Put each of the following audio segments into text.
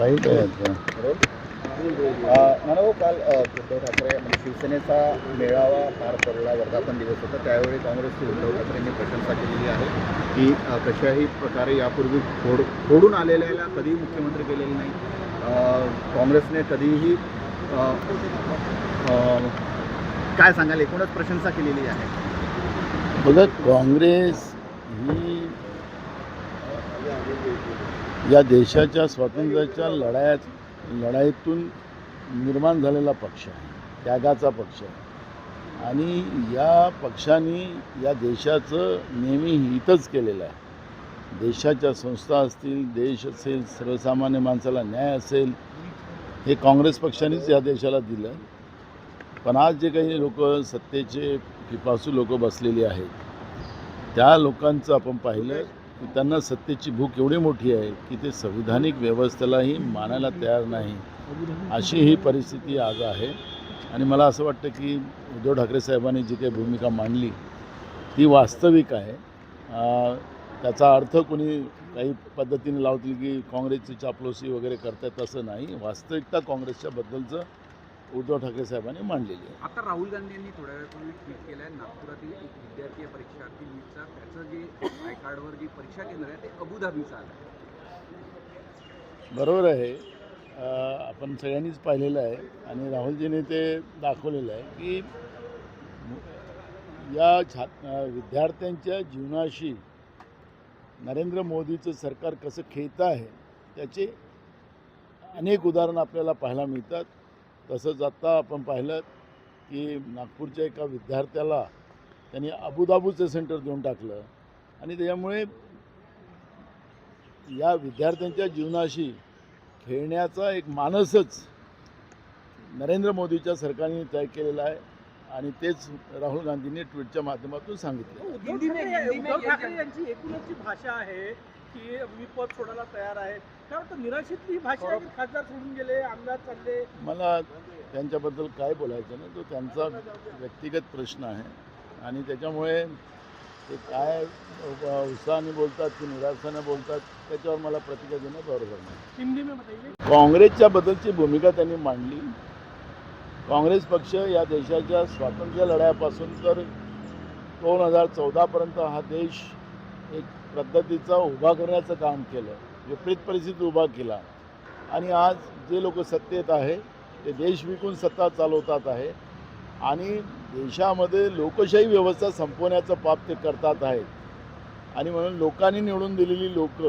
वाईट आहे आता. नाना भाऊ, काल उद्धव ठाकरे म्हणजे शिवसेनेचा मेळावा पार पडला, वर्धापन दिवस होता. त्यावेळी काँग्रेसचे उद्धव ठाकरेंनी प्रशंसा केलेली आहे की कशाही प्रकारे यापूर्वी फोडून आलेल्याला कधीही मुख्यमंत्री केलेले नाही. काँग्रेसने कधीही काय सांगाल, एकूणच प्रशंसा केलेली आहे. बघा, काँग्रेस ही या देशाच्या स्वातंत्र्याच्या लढाईतून निर्माण झालेला पक्ष आहे, त्यागाचा पक्ष आहे. आणि या पक्षाने या देशाचं नेहमी हितच केलेलं आहे. देशाच्या संस्था असतील, देश असेल, सर्वसामान्य माणसाला न्याय असेल, हे काँग्रेस पक्षानेच या देशाला दिलं. पण आज जे काही लोक सत्तेचे पिपासू लोक बसलेली आहेत, त्या लोकांचं आपण पाहिलं की त्यांना सत्तेची भूक एवढी मोठी आहे की ते संविधानिक व्यवस्थेलाही मानायला तयार नाही, अशी ही परिस्थिती आज आहे. आणि मला असं वाटतं की उद्धव ठाकरे साहेबांनी जी काही भूमिका मांडली ती वास्तविक आहे. त्याचा अर्थ कोणी काही पद्धतीने लावतील की काँग्रेसची चापलूसी वगैरे करतात, असं नाही. वास्तविकता काँग्रेसच्या बद्दलचं उद्धव ठाकरे साहेबांनी मांडलेली आहे. आता राहुल गांधी यांनी थोड्या वेळापूर्वी ट्विट केलं आहे, नागपुरातील एक विद्यार्थी परीक्षार्थी नीटचा, त्याचं जे आय कार्डवर जी परीक्षा केंद्र आहे ते अबुधाबीचं आलं आहे. बरोबर आहे. आपण सगळ्यांनीच पाहिलेलं आहे आणि राहुलजीने ते दाखवलेलं आहे की या विद्यार्थ्यांच्या जीवनाशी नरेंद्र मोदीचं सरकार कसं खेळतं आहे त्याचे अनेक उदाहरणं आपल्याला पाहायला मिळतात. तसंच आत्ता आपण पाहिलं की नागपूरच्या एका विद्यार्थ्याला त्यांनी अबुधाबीचं सेंटर देऊन टाकलं आणि त्याच्यामुळे या विद्यार्थ्यांच्या जीवनाशी खेळण्याचा एक मानसच नरेंद्र मोदीच्या सरकारने तय केलेला आहे आणि तेच राहुल गांधींनी ट्विटच्या माध्यमातून सांगितलं. उद्धव ठाकरे यांची एकूणच भाषा आहे की मी पद सोडायला तयार आहे. काय वाटतं, निराशेतली भाषा आहे की खासदार सोडून गेले, आमदार चालले? मला त्यांच्याबद्दल काय बोलायचं नाही, तो त्यांचा व्यक्तिगत प्रश्न आहे आणि त्याच्यामुळे ते काय उत्साहाने बोलतात की निराशाने बोलतात त्याच्यावर मला प्रतिक्रिया देणं बरोबर नाही. काँग्रेसच्या बद्दलची भूमिका त्यांनी मांडली. काँग्रेस पक्ष या देशाच्या स्वातंत्र्य लढ्यापासून तर 2014पर्यंत हा देश एक पद्धतीचा उभा करण्याचं काम केलं, विपरीत परिस्थिती उभा केला आणि आज जे लोक सत्तेत आहे ते देश विकून सत्ता चालवतात आहे आणि देशामध्ये लोकशाही व्यवस्था संपवण्याचं पाप ते करतात आहेत. आणि म्हणून लोकांनी निवडून दिलेली लोक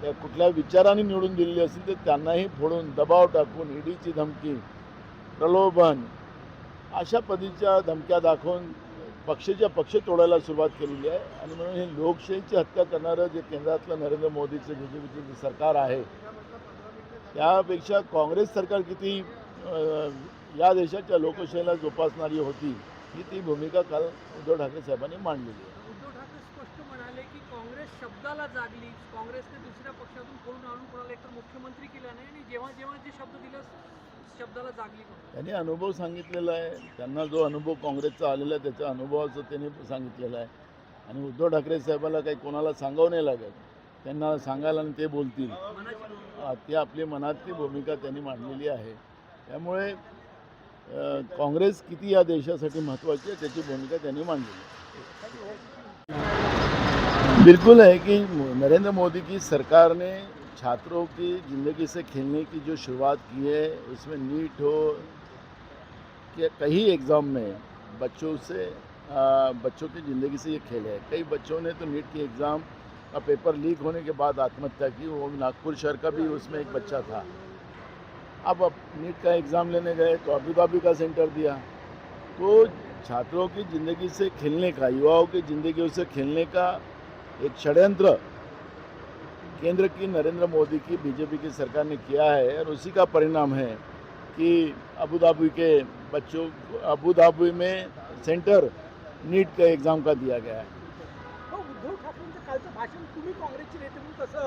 त्या कुठल्या विचाराने निवडून दिलेली असतील तर त्यांनाही फोडून दबाव टाकून ईडीची धमकी, प्रलोभन अशा पद्धतीच्या धमक्या दाखवून पक्षाच्या पक्ष तोडायला सुरुवात केलेली आहे. आणि म्हणून हे लोकशाहीची हत्या करणारं जे केंद्रातलं नरेंद्र मोदीचं BJPचं जे सरकार आहे त्यापेक्षा काँग्रेस सरकार किती या देशाच्या लोकशाहीला जोपासणारी होती ही ती भूमिका काल उद्धव ठाकरे साहेबांनी मांडलेली आहे. उद्धव ठाकरे स्पष्ट म्हणाले की काँग्रेस शब्दाला जागली, काँग्रेसने दुसऱ्या पक्षातून फोडून आणून कोणाला एकतर मुख्यमंत्री केला नाही आणि जेव्हा जेव्हा जे शब्द दिले शब्दाला जागली. त्यांनी अनुभव सांगितलेला आहे, त्यांना जो अनुभव काँग्रेसचा आलेला आहे त्याच्या अनुभवाचं त्यांनी सांगितलेलं आहे. आणि उद्धव ठाकरे साहेबाला काही कोणाला सांगावं नाही लागत, त्यांना सांगायला आणि ते बोलतील. ती आपली मनातली भूमिका त्यांनी मांडलेली आहे. त्यामुळे काँग्रेस किती या देशासाठी महत्त्वाची आहे त्याची भूमिका त्यांनी मांडलेली आहे. बिल्कुल है कि नरेंद्र मोदी की सरकार ने छात्रों की ज़िंदगी से खेलने की जो शुरुआत की है उसमें नीट हो कि कई एग्ज़ाम में बच्चों की ज़िंदगी से ये खेल है. कई बच्चों ने तो नीट की एग्ज़ाम का पेपर लीक होने के बाद आत्महत्या की. वो नागपुर शहर का भी उसमें एक बच्चा था. अब नीट का एग्ज़ाम लेने गए तो अबुधाबी का सेंटर दिया. तो छात्रों की ज़िंदगी से खेलने का, युवाओं की ज़िंदगी से खेलने का एक षड्यंत्र केंद्र की नरेंद्र मोदी की BJP की सरकार ने किया है और उसी का परिणाम है कि अबुधाबी में सेंटर नीट का एग्ज़ाम का दिया गया है. उद्धव ठाकरेंचं कालचं भाषण तुम्ही काँग्रेसचे नेते म्हणून कसं